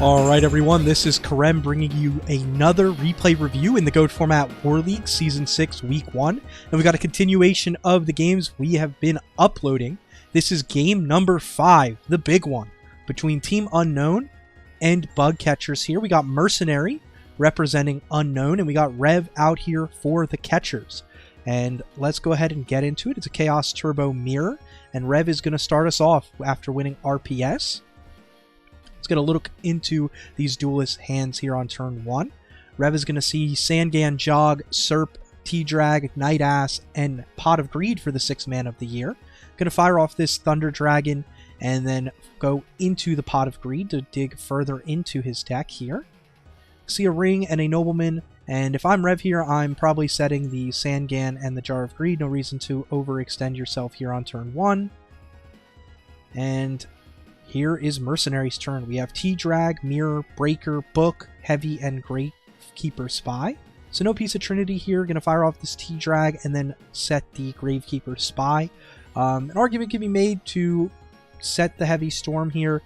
Alright everyone, this is Karem bringing you another replay review in the GOAT format War League Season 6 Week 1. And we got a continuation of the games we have been uploading. This is game number 5, the big one, between Team Unknown and Bug Catchers here. We got Mercenary representing Unknown, and we got Rev out here for the Catchers. And let's go ahead and get into it. It's a Chaos Turbo Mirror, and Rev is going to start us off after winning RPS. Let's get a look into these duelist hands here on turn 1. Rev is going to see Sangan, Jog, Serp, T-Drag, Night Ass, and Pot of Greed for the 6th man of the year. Going to fire off this Thunder Dragon and then go into the Pot of Greed to dig further into his deck here. See a Ring and a Nobleman, and if I'm Rev here, I'm probably setting the Sangan and the Jar of Greed. No reason to overextend yourself here on turn 1. And here is Mercenary's turn. We have T-Drag, Mirror, Breaker, Book, Heavy, and Gravekeeper Spy. So no piece of Trinity here. Going to fire off this T-Drag and then set the Gravekeeper Spy. An argument can be made to set the Heavy Storm here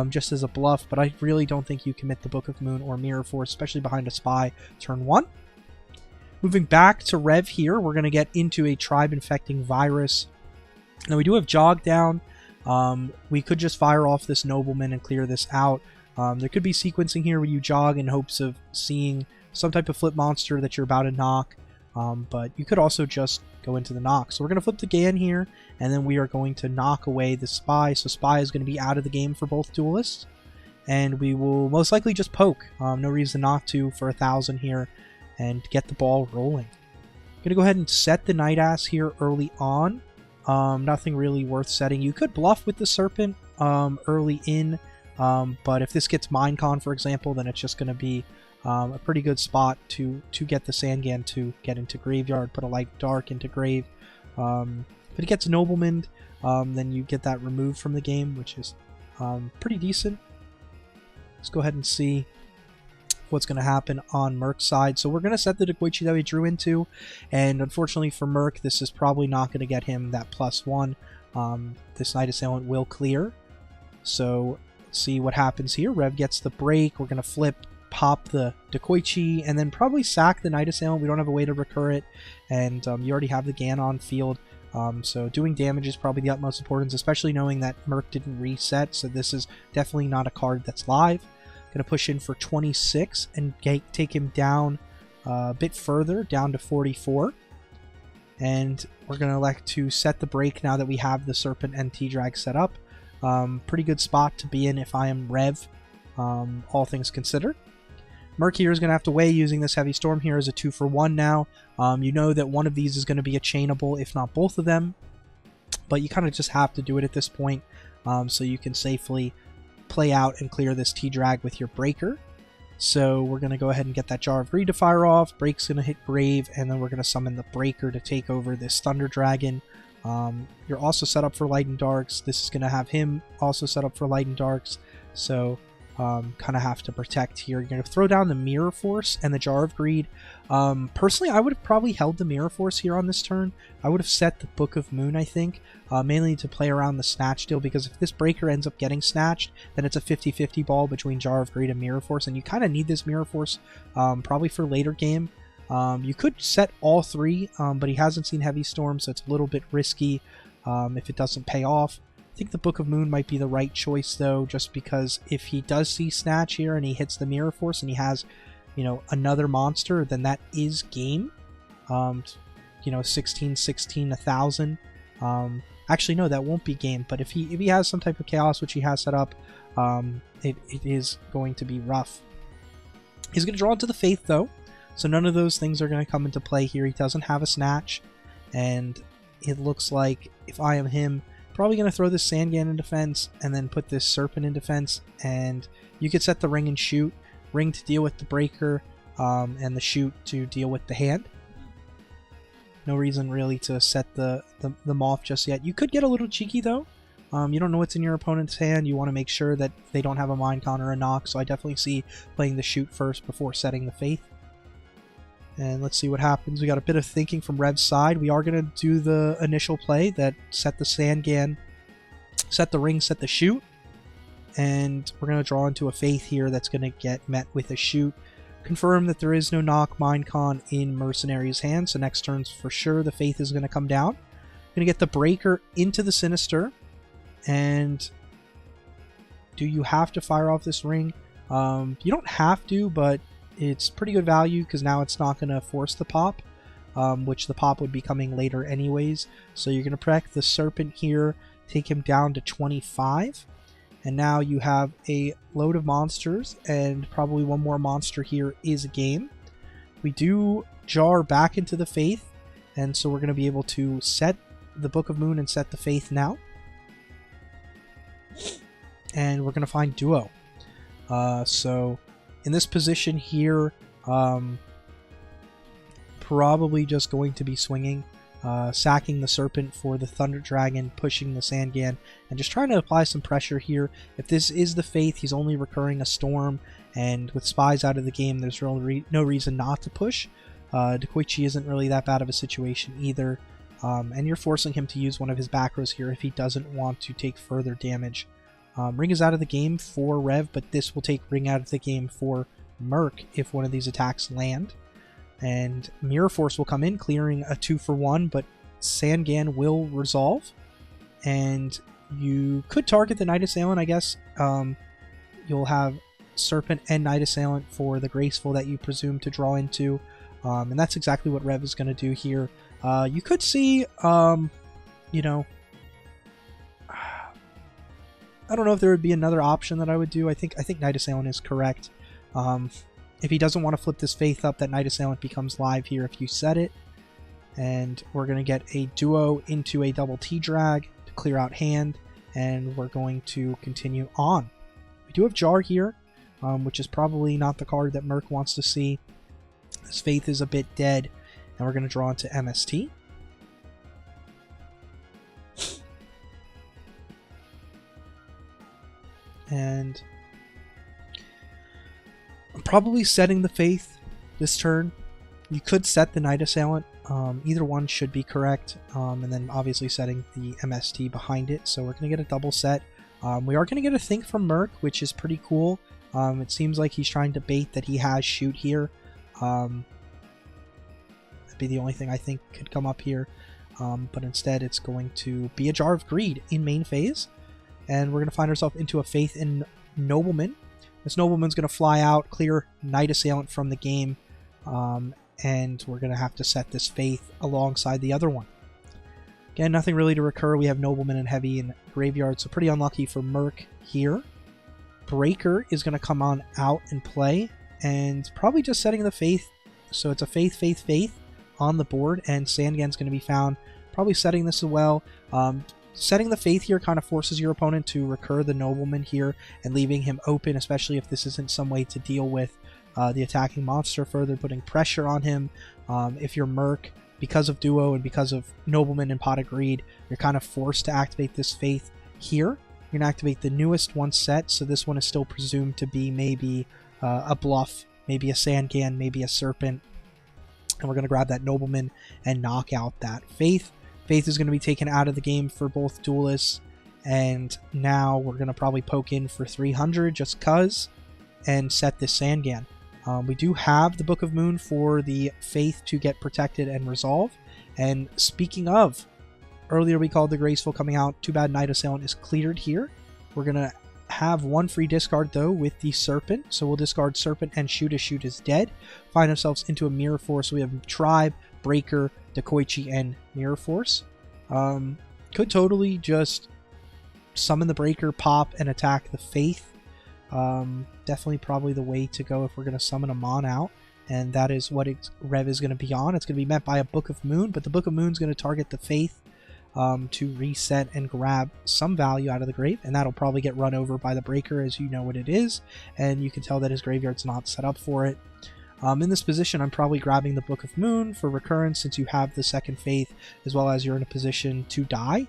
just as a bluff, but I really don't think you commit the Book of Moon or Mirror Force, especially behind a Spy, turn 1. Moving back to Rev here, we're going to get into a Tribe Infecting Virus. Now we do have Jog down. We could just fire off this Nobleman and clear this out. There could be sequencing here where you jog in hopes of seeing some type of flip monster that you're about to knock, but you could also just go into the knock. So we're going to flip the Gan here, and then we are going to knock away the Spy. So Spy is going to be out of the game for both duelists, and we will most likely just poke. No reason not to for 1,000 here and get the ball rolling. I'm going to go ahead and set the Night Ass here early on. Nothing really worth setting. You could bluff with the Serpent early in, but if this gets Minecon, for example, then it's just going to be a pretty good spot to get the Sangan to get into Graveyard, put a Light Dark into Grave. If it gets Nobleman, then you get that removed from the game, which is pretty decent. Let's go ahead and see what's going to happen on Merc's side. So we're going to set the Dekoichi that we drew into, and unfortunately for Merc, this is probably not going to get him that +1. This Night Assailant will clear. So let's see what happens here. Rev gets the break. We're going to flip, pop the Dekoichi, and then probably sack the Night Assailant. We don't have a way to recur it, and you already have the Gan on field. So doing damage is probably the utmost importance, especially knowing that Merc didn't reset, so this is definitely not a card that's live. Going to push in for 26 and take him down a bit further, down to 44. And we're going to elect to set the break now that we have the Serpent and T-Drag set up. Pretty good spot to be in if I am Rev, all things considered. Merc here is going to have to weigh using this Heavy Storm here as a 2-for-1 now. You know that one of these is going to be a chainable, if not both of them. But you kind of just have to do it at this point, so you can safely play out and clear this T-Drag with your Breaker. So we're going to go ahead and get that Jar of Greed to fire off. Break's going to hit Grave, and then we're going to summon the Breaker to take over this Thunder Dragon. You're also set up for Light and Darks. This is going to have him also set up for Light and Darks. So kind of have to protect here. You're going to throw down the Mirror Force and the Jar of Greed. Personally, I would have probably held the Mirror Force here on this turn. I would have set the Book of Moon, I think, mainly to play around the Snatch deal, because if this Breaker ends up getting snatched, then it's a 50-50 ball between Jar of Greed and Mirror Force, and you kind of need this Mirror Force probably for later game. You could set all 3, but he hasn't seen Heavy Storm, so it's a little bit risky if it doesn't pay off. I think the Book of Moon might be the right choice, though, just because if he does see Snatch here and he hits the Mirror Force and he has, you know, another monster, then that is game. You know, 16, 1,000. Actually, no, that won't be game, but if he has some type of Chaos, which he has set up, it is going to be rough. He's going to draw into the Faith, though, so none of those things are going to come into play here. He doesn't have a Snatch, and it looks like if I am him, probably going to throw this Sangan in defense and then put this Serpent in defense, and you could set the Ring and Shoot. Ring to deal with the Breaker, and the Shoot to deal with the hand. No reason really to set the Moth just yet. You could get a little cheeky though. You don't know what's in your opponent's hand. You want to make sure that they don't have a Minecon or a Knock, so I definitely see playing the Shoot first before setting the Faith. And let's see what happens. We got a bit of thinking from Rev's side. We are going to do the initial play that set the Sangan, set the Ring, set the Shoot. and we're going to draw into a Faith here that's going to get met with a Shoot. Confirm that there is no Knock Minecon in Mercenary's hand, so next turn's for sure the Faith is going to come down. Going to get the Breaker into the Sinister, and do you have to fire off this ring? You don't have to, but it's pretty good value because now it's not going to force the pop, which the pop would be coming later anyways. So you're going to protect the Serpent here, take him down to 25. And now you have a load of monsters, and probably one more monster here is a game. We do jar back into the Faith, and so we're going to be able to set the Book of Moon and set the Faith now. And we're going to find Duo. So in this position here, probably just going to be swinging. Sacking the Serpent for the Thunder Dragon, pushing the Sangan, and just trying to apply some pressure here. If this is the Faith, he's only recurring a Storm, and with Spies out of the game, there's really no reason not to push. Dekoichi isn't really that bad of a situation either, and you're forcing him to use one of his back rows here if he doesn't want to take further damage. Ring is out of the game for Rev, but this will take Ring out of the game for Merc if one of these attacks land. And Mirror Force will come in, clearing a 2-for-1, but Sangan will resolve. And you could target the Night Assailant, I guess. You'll have Serpent and Night Assailant for the Graceful that you presume to draw into. And that's exactly what Rev is going to do here. You could see, you know, I don't know if there would be another option that I would do. I think Night Assailant is correct. If he doesn't want to flip this Faith up, that Night Assailant becomes live here if you set it. And we're going to get a Duo into a double T-Drag to clear out hand, and we're going to continue on. We do have Jar here, which is probably not the card that Merc wants to see. This Faith is a bit dead, and we're going to draw into MST. And I'm probably setting the Faith this turn. You could set the Night Assailant. Either one should be correct. And then obviously setting the MST behind it. So we're going to get a double set. We are going to get a Think from Merc, which is pretty cool. It seems like he's trying to bait that he has Shoot here. That'd be the only thing I think could come up here. But instead it's going to be a Jar of Greed in main phase. And we're going to find ourselves into a Faith in Nobleman. This Nobleman's going to fly out, clear Night Assailant from the game, and we're going to have to set this Faith alongside the other one. Again, nothing really to recur. We have Nobleman and Heavy in Graveyard, so pretty unlucky for Merc here. Breaker is going to come on out and play, and probably just setting the Faith. So it's a Faith, Faith, Faith on the board, and Sangan's going to be found. Probably setting this as well. Setting the Faith here kind of forces your opponent to recur the Nobleman here and leaving him open, especially if this isn't some way to deal with the attacking monster, further putting pressure on him. If you're Merc, because of Duo and because of Nobleman and Pot of Greed, you're kind of forced to activate this Faith here. You're going to activate the newest one set, so this one is still presumed to be maybe a Bluff, maybe a Sangan, maybe a Serpent. And we're going to grab that Nobleman and knock out that Faith. Faith is going to be taken out of the game for both duelists, and now we're going to probably poke in for 300 just cuz, and set this Sangan. We do have the Book of Moon for the Faith to get protected and resolve, and speaking of, earlier we called the Graceful coming out, too bad Night Assailant is cleared here. We're going to have one free discard though with the Serpent, so we'll discard Serpent and Shoot as Shoot is dead. Find ourselves into a Mirror Force. We have Tribe, Breaker, Dekoichi, and Mirror Force. Could totally just summon the Breaker, pop, and attack the Faith. Definitely probably the way to go if we're going to summon a Mon out, and that is what Rev is going to be on. It's going to be met by a Book of Moon, but the Book of Moon is going to target the Faith to reset and grab some value out of the grave, and that'll probably get run over by the Breaker, as you know what it is, and you can tell that his graveyard's not set up for it. In this position, I'm probably grabbing the Book of Moon for recurrence since you have the second Faith, as well as you're in a position to die.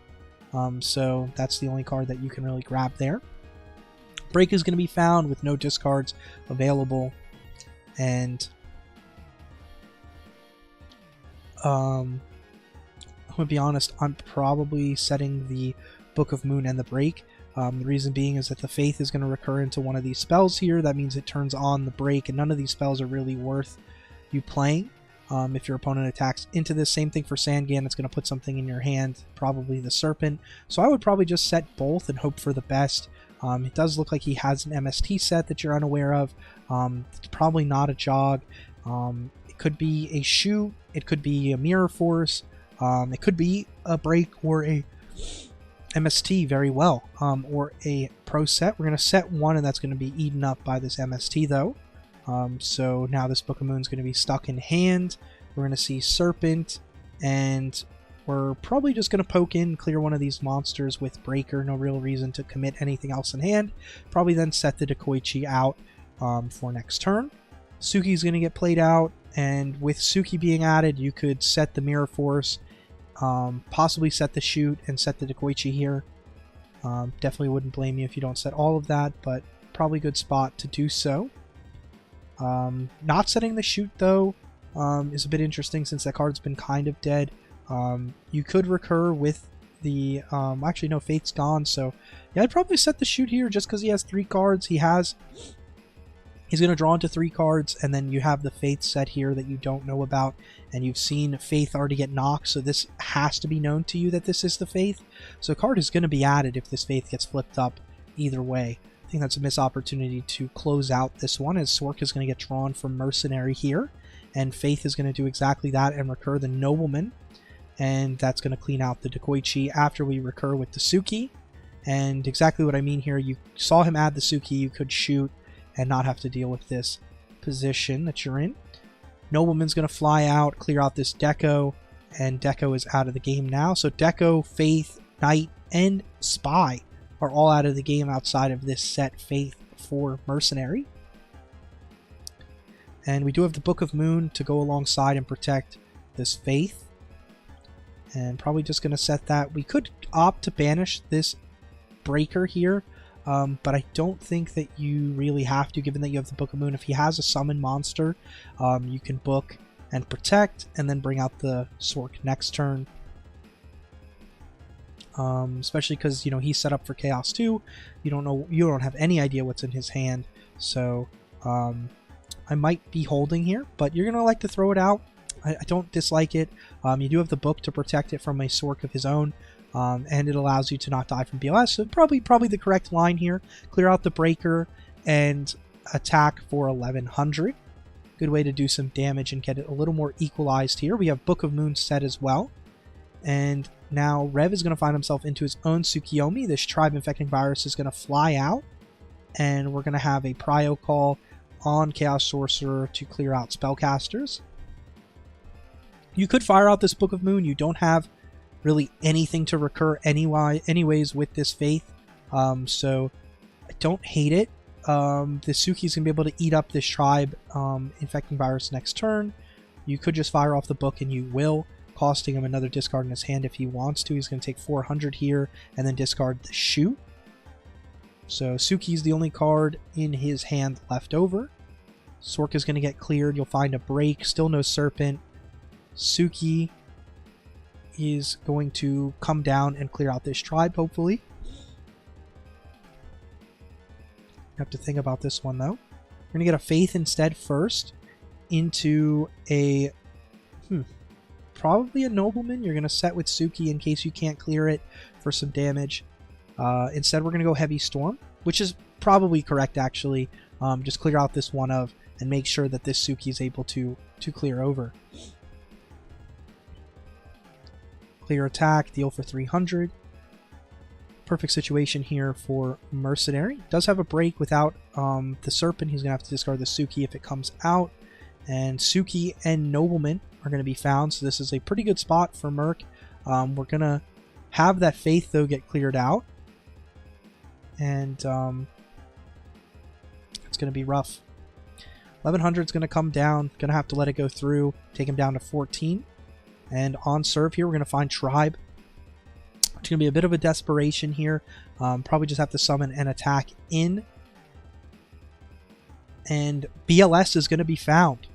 So that's the only card that you can really grab there. Break is going to be found with no discards available, and I'm going to be honest, I'm probably setting the Book of Moon and the Break. The reason being is that the Faith is going to recur into one of these spells here. That means it turns on the break, and none of these spells are really worth you playing. If your opponent attacks into this, same thing for Sandgan, it's going to put something in your hand, probably the Serpent. So I would probably just set both and hope for the best. It does look like he has an MST set that you're unaware of. It's probably not a Jog. It could be a Shoot, it could be a Mirror Force, it could be a Break or a MST very well, or a Pro set. We're going to set one, and that's going to be eaten up by this MST though. So now this Book of Moon is going to be stuck in hand. We're going to see Serpent, and we're probably just going to poke in, clear one of these monsters with Breaker. No real reason to commit anything else in hand. Probably then set the Dekoichi out for next turn. Suki's going to get played out, and with Suki being added, you could set the Mirror Force, possibly set the Shoot, and set the Dekoichi here. Definitely wouldn't blame you if you don't set all of that, but probably a good spot to do so. Not setting the Shoot though is a bit interesting since that card's been kind of dead. You could recur with the actually no, Faith's gone, so yeah, I'd probably set the Shoot here just because he has 3 cards. He's going to draw into 3 cards, and then you have the Faith set here that you don't know about, and you've seen Faith already get knocked, so this has to be known to you that this is the Faith. So a card is going to be added if this Faith gets flipped up either way. I think that's a missed opportunity to close out this one, as Sork is going to get drawn from Mercenary here, and Faith is going to do exactly that and recur the Nobleman, and that's going to clean out the Dekoichi after we recur with the Suki. And exactly what I mean here, you saw him add the Suki, you could shoot and not have to deal with this position that you're in. Nobleman's going to fly out, clear out this Deco, and Deco is out of the game now. So Deco, Faith, Knight, and Spy are all out of the game outside of this set Faith for Mercenary. And we do have the Book of Moon to go alongside and protect this Faith. And probably just going to set that. We could opt to banish this Breaker here, but I don't think that you really have to, given that you have the Book of Moon. If he has a summon monster, you can book and protect, and then bring out the Sork next turn. Especially because, you know, he's set up for Chaos too. You don't have any idea what's in his hand, so I might be holding here, but you're gonna like to throw it out. I don't dislike it. You do have the book to protect it from a Sork of his own. And it allows you to not die from BLS, so probably the correct line here. Clear out the Breaker and attack for 1100. Good way to do some damage and get it a little more equalized here. We have Book of Moon set as well. And now Rev is going to find himself into his own Tsukiyomi. This Tribe Infecting Virus is going to fly out, and we're going to have a Prio Call on Chaos Sorcerer to clear out spellcasters. You could fire out this Book of Moon. You don't have really anything to recur anyways with this Faith, so I don't hate it. The Suki's gonna be able to eat up this Tribe Infecting Virus next turn. You could just fire off the book, and you will, costing him another discard in his hand if he wants to. He's gonna take 400 here and then discard the Shoot. So Suki's the only card in his hand left over. Sork is gonna get cleared. You'll find a Break, still no Serpent. Suki is going to come down and clear out this Tribe, hopefully. Have to think about this one though. We're gonna get a Faith instead first into a probably a Nobleman. You're gonna set with Suki in case you can't clear it for some damage. Instead we're gonna go Heavy Storm, which is probably correct actually. Just clear out this one of and make sure that this Suki is able to clear over. Clear attack, deal for 300. Perfect situation here for Mercenary. Does have a Break without the Serpent. He's going to have to discard the Suki if it comes out. And Suki and Nobleman are going to be found, so this is a pretty good spot for Merc. We're going to have that Faith, though, get cleared out. And it's going to be rough. 1100 is going to come down. Going to have to let it go through. Take him down to 14. And on serve here, we're going to find Tribe. It's going to be a bit of a desperation here. Probably just have to summon and attack in. And BLS is going to be found.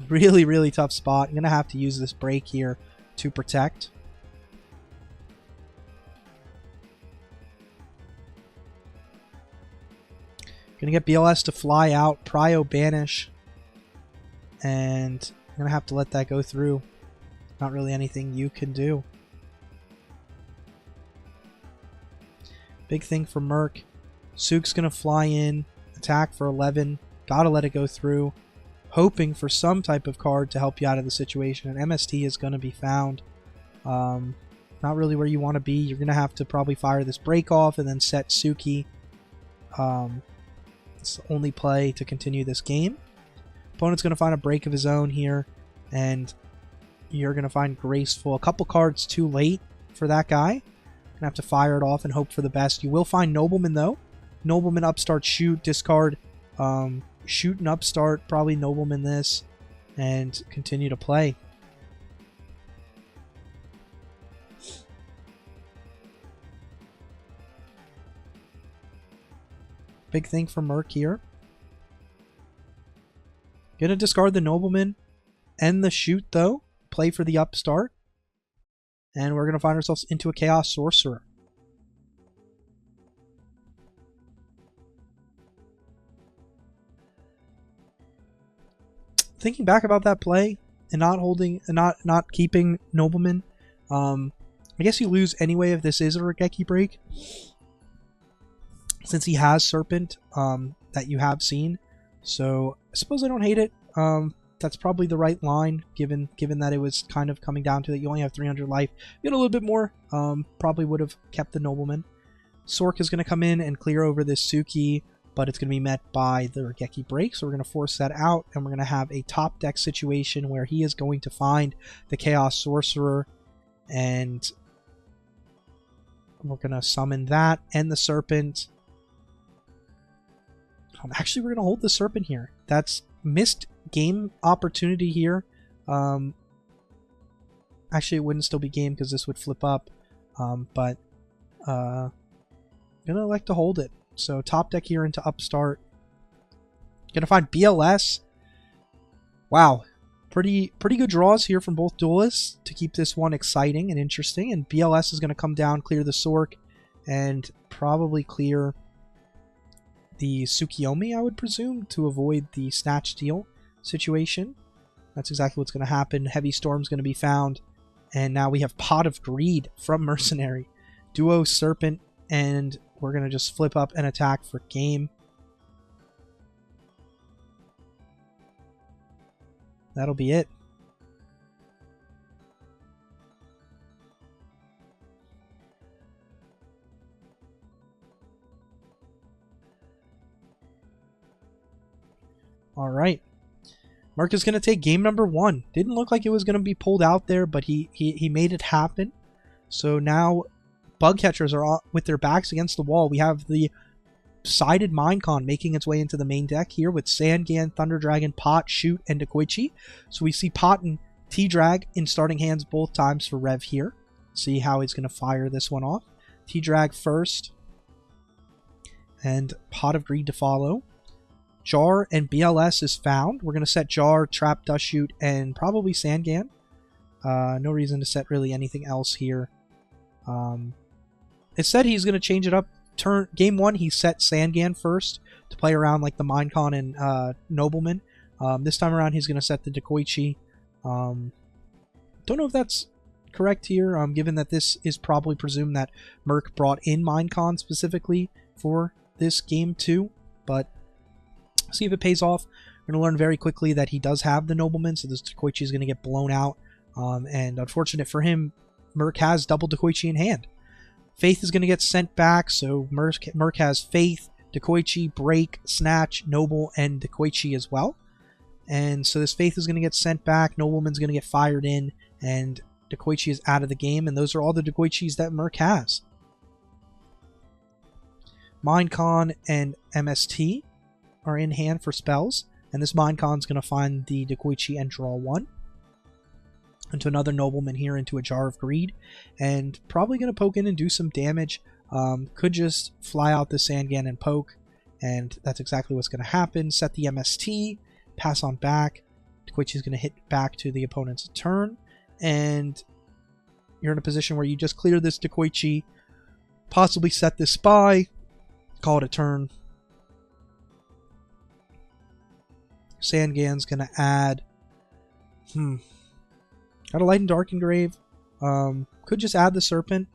Really, really tough spot. I'm going to have to use this Break here to protect. Gonna get BLS to fly out, Prio banish, and I'm gonna have to let that go through. Not really anything you can do. Big thing for Merc. Sook's gonna fly in, attack for 11. Gotta let it go through. Hoping for some type of card to help you out of the situation. And MST is gonna be found. Not really where you want to be. You're gonna have to probably fire this break off and then set Suki. It's the only play to continue this game. Opponent's gonna find a break of his own here, and you're gonna find Graceful. A couple cards too late for that guy. Gonna have to fire it off and hope for the best. You will find Nobleman though. Nobleman upstart, shoot, discard, shoot and upstart, probably Nobleman this, and continue to play. Big thing for Merc here. Gonna discard the Nobleman and the shoot though. Play for the upstart. And we're gonna find ourselves into a Chaos Sorcerer. Thinking back about that play and not holding, not keeping Nobleman, I guess you lose anyway if this is a Regeki break, since he has Serpent that you have seen. So I suppose I don't hate it. That's probably the right line, given that it was kind of coming down to that you only have 300 life. You get a little bit more. Probably would have kept the Nobleman. Sork is going to come in and clear over this Suki, but it's going to be met by the Regeki break, so we're going to force that out, and we're going to have a top deck situation where he is going to find the Chaos Sorcerer, and we're going to summon that and the Serpent. Actually, we're going to hold the Serpent here. That's missed game opportunity here. Actually, it wouldn't still be game because this would flip up, but I'm going to elect to hold it. So top deck here into upstart. Gonna find BLS. Wow. Pretty good draws here from both duelists to keep this one exciting and interesting. And BLS is gonna come down, clear the Sork, and probably clear the Tsukiyomi, I would presume, to avoid the snatch steal situation. That's exactly what's gonna happen. Heavy Storm's gonna be found. And now we have Pot of Greed from Mercenary. Duo Serpent, and we're going to just flip up and attack for game. That'll be it. All right. Mark is going to take game number 1. Didn't look like it was going to be pulled out there, but he made it happen. So now Bug Catchers are with their backs against the wall. We have the sided Minecon making its way into the main deck here with Sangan, Thunder Dragon, Pot, Shoot, and Dekoichi. So we see Pot and T-Drag in starting hands both times for Rev here. See how he's going to fire this one off. T-Drag first, and Pot of Greed to follow. Jar and BLS is found. We're going to set Jar, Trap, Dust Shoot, and probably Sangan. No reason to set really anything else here. It said he's going to change it up. Game 1, he set Sangan first to play around like the Minecon and Nobleman. This time around, he's going to set the Dekoichi. Don't know if that's correct here, given that this is probably presumed that Merc brought in Minecon specifically for this game 2. But see if it pays off. We're going to learn very quickly that he does have the Nobleman, so this Dekoichi is going to get blown out. And unfortunate for him, Merc has double Dekoichi in hand. Faith is going to get sent back, so Merc has Faith, Dekoichi, Break, Snatch, Noble, and Dekoichi as well. And so this Faith is going to get sent back, Nobleman's going to get fired in, and Dekoichi is out of the game, and those are all the Dekoichis that Merc has. Minecon and MST are in hand for spells, and this Minecon is going to find the Dekoichi and draw 1. Into another Nobleman here, into a Jar of Greed, and probably going to poke in and do some damage. Could just fly out the Sangan and poke, and that's exactly what's going to happen. Set the MST, pass on back. Dekoichi is going to hit back to the opponent's turn, and you're in a position where you just clear this Dekoichi, possibly set this spy, call it a turn, Sandgan's going to add... Got a Light and Dark Engrave. Could just add the Serpent.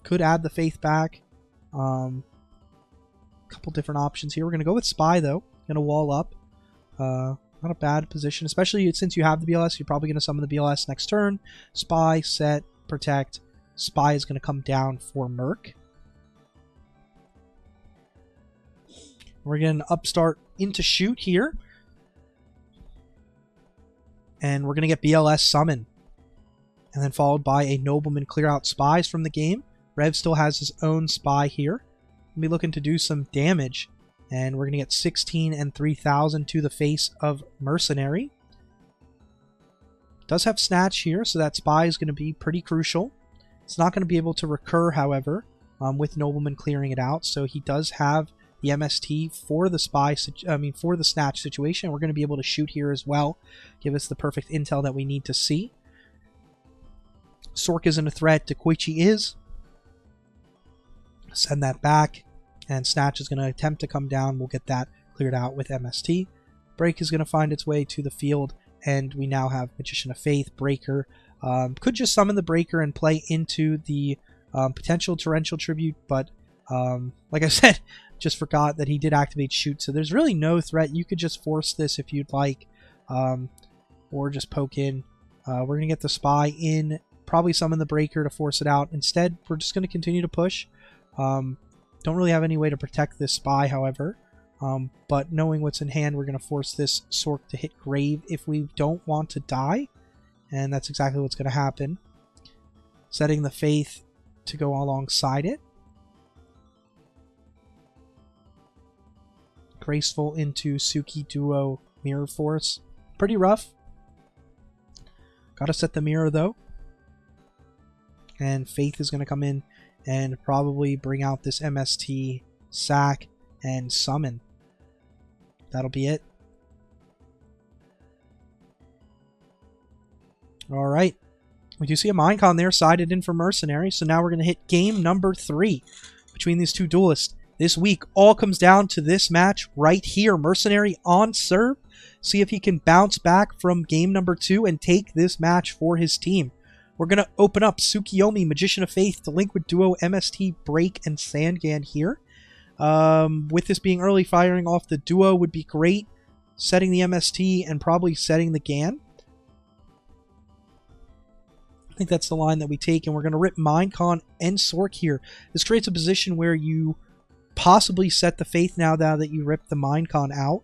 Could add the Faith back. Couple different options here. We're going to go with Spy, though. Going to wall up. Not a bad position, especially since you have the BLS. You're probably going to summon the BLS next turn. Spy, set, protect. Spy is going to come down for Merc. We're going to upstart into shoot here. And we're going to get BLS summon. And then followed by a Nobleman clear out spies from the game. Rev still has his own spy here. We'll be looking to do some damage. And we're going to get 16 and 3,000 to the face of Mercenary. Does have Snatch here, so that spy is going to be pretty crucial. It's not going to be able to recur, however, with Nobleman clearing it out. So he does have the MST for the for the Snatch situation. We're going to be able to shoot here as well. Give us the perfect intel that we need to see. Sork isn't a threat. Dekoichi is. Send that back. And Snatch is going to attempt to come down. We'll get that cleared out with MST. Break is going to find its way to the field. And we now have Magician of Faith, Breaker. Could just summon the Breaker and play into the potential Torrential Tribute. But like I said, just forgot that he did activate Shoot. So there's really no threat. You could just force this if you'd like. Or just poke in. We're going to get the Spy in. Probably summon the Breaker to force it out. Instead, we're just going to continue to push. Don't really have any way to protect this Spy, however. But knowing what's in hand, we're going to force this Sork to hit Grave if we don't want to die. And that's exactly what's going to happen. Setting the Faith to go alongside it. Graceful into Suki Duo Mirror Force. Pretty rough. Gotta set the mirror, though. And Faith is going to come in and probably bring out this MST, sack, and summon. That'll be it. Alright. We do see a Minecon there sided in for Mercenary, so now we're going to hit game number 3 between these two duelists. This week all comes down to this match right here. Mercenary on serve. See if he can bounce back from game number 2 and take this match for his team. We're going to open up Tsukiyomi, Magician of Faith, Delinquent Duo, MST, Break, and Sandgan here. With this being early, firing off the Duo would be great. Setting the MST and probably setting the Gan. I think that's the line that we take, and we're going to rip Minecon and Sork here. This creates a position where you possibly set the Faith now that you rip the Minecon out.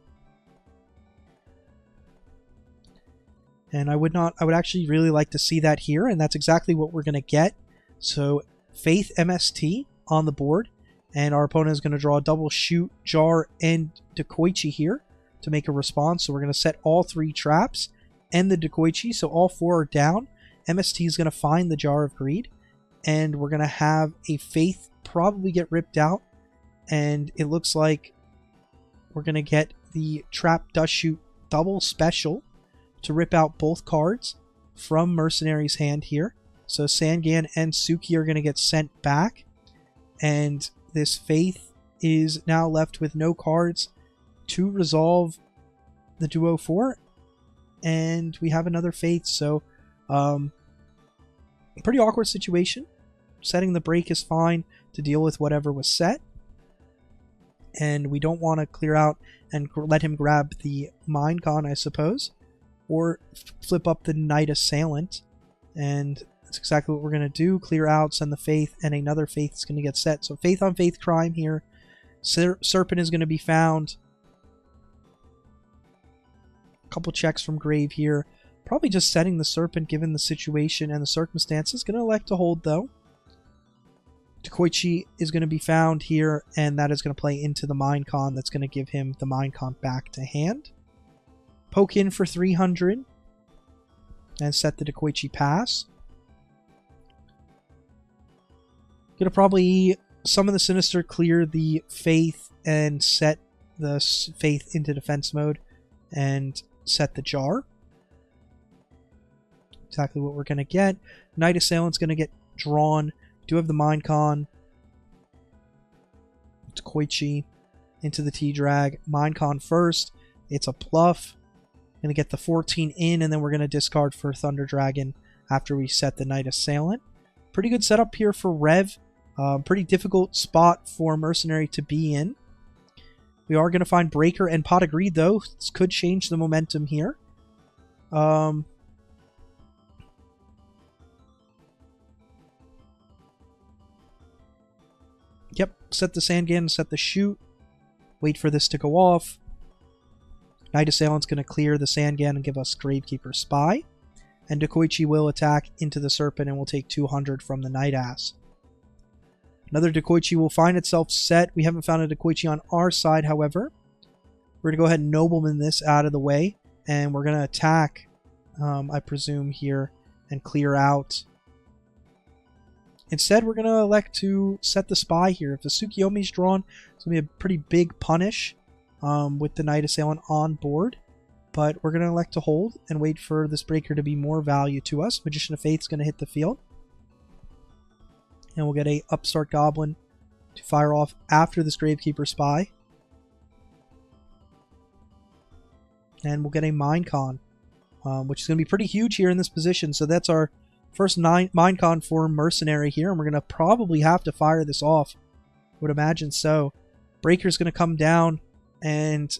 And I would actually really like to see that here, and that's exactly what we're going to get. So, Faith MST on the board, and our opponent is going to draw a double Shoot, Jar, and Dekoichi here to make a response. So we're going to set all 3 traps and the Dekoichi, so all 4 are down. MST is going to find the Jar of Greed, and we're going to have a Faith probably get ripped out, and it looks like we're going to get the Trap Dust Shoot double special to rip out both cards from Mercenary's hand here. So Sandgan and Suki are going to get sent back, and this Faith is now left with no cards to resolve the Duo 4, and we have another Faith. So pretty awkward situation. Setting the Break is fine to deal with whatever was set, and we don't want to clear out and let him grab the Minecon, I suppose, or flip up the Knight Assailant, and that's exactly what we're going to do. Clear out, send the Faith, and another Faith is going to get set. So Faith on Faith crime here. Serpent is going to be found. A couple checks from Grave here. Probably just setting the Serpent given the situation and the circumstances. Going to elect to hold, though. Dekoichi is going to be found here, and that is going to play into the Minecon. That's going to give him the Minecon back to hand. Poke in for 300 and set the Dekoichi pass. Gonna probably summon the Sinister, clear the Faith, and set the Faith into defense mode and set the Jar. Exactly what we're gonna get. Knight Assailant's gonna get drawn. Do have the Minecon. Dekoichi into the T-Drag. Minecon first. It's a bluff. Going to get the 14 in, and then we're going to discard for Thunder Dragon after we set the Knight Assailant. Pretty good setup here for Rev. Pretty difficult spot for Mercenary to be in. We are going to find Breaker and Pot of Greed, though. This could change the momentum here. Yep, set the Sandgan, set the shoot. Wait for this to go off. Knight Assailant's going to clear the Sandgan and give us Gravekeeper Spy. And Dakoichi will attack into the Serpent and will take 200 from the Night Ass. Another Dakoichi will find itself set. We haven't found a Dakoichi on our side, however. We're going to go ahead and Nobleman this out of the way. And we're going to attack, I presume, here and clear out. Instead, we're going to elect to set the Spy here. If the Tsukiyomi's drawn, it's going to be a pretty big punish with the Knight Assailant on board. But we're going to elect to hold and wait for this Breaker to be more value to us. Magician of Faith's going to hit the field. And we'll get a Upstart Goblin to fire off after this Gravekeeper Spy. And we'll get a Minecon, which is going to be pretty huge here in this position. So that's our first Minecon for Mercenary here, and we're going to probably have to fire this off. Would imagine so. Breaker's going to come down, and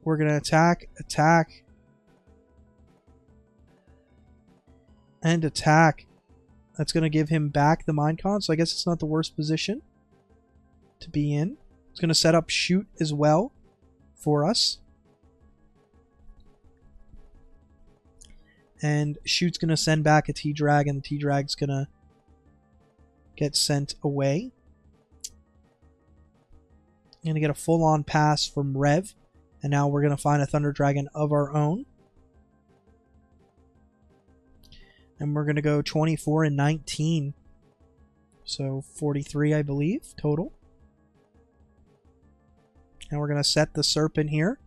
we're going to attack, and attack. That's going to give him back the Minecon, so I guess it's not the worst position to be in. It's going to set up shoot as well for us. And shoot's going to send back a T-Drag, and the T-Drag's going to get sent away. Going to get a full-on pass from Rev. And now we're going to find a Thunder Dragon of our own. And we're going to go 24 and 19. So 43, I believe, total. And we're going to set the Serpent here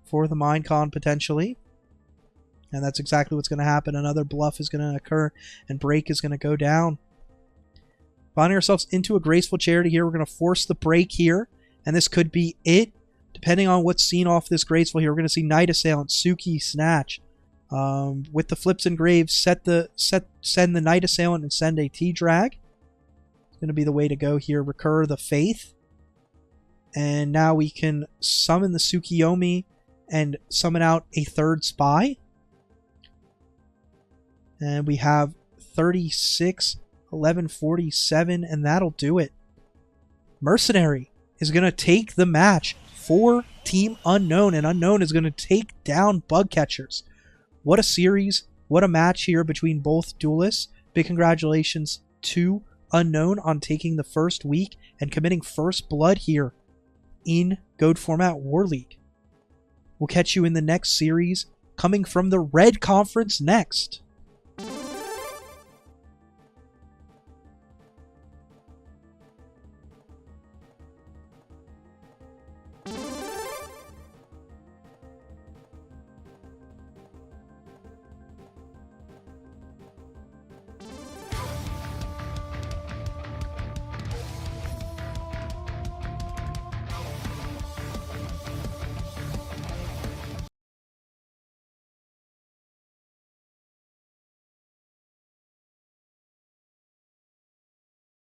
for the Minecon potentially. And that's exactly what's going to happen. Another bluff is going to occur, and break is going to go down. Finding ourselves into a graceful charity here. We're going to force the break here, and this could be it. Depending on what's seen off this graceful here, we're going to see Knight Assailant, Suki, Snatch. With the flips and graves, send the Knight Assailant and send a T-Drag. It's going to be the way to go here. Recur the Faith. And now we can summon the Tsukiyomi and summon out a third Spy. And we have 36, 1147, and that'll do it. Mercenary is going to take the match for Team Unknown, and Unknown is going to take down Bug Catchers. What a series. What a match here between both duelists. Big congratulations to Unknown on taking the first week and committing first blood here in Goat Format War League. We'll catch you in the next series, coming from the Red Conference next.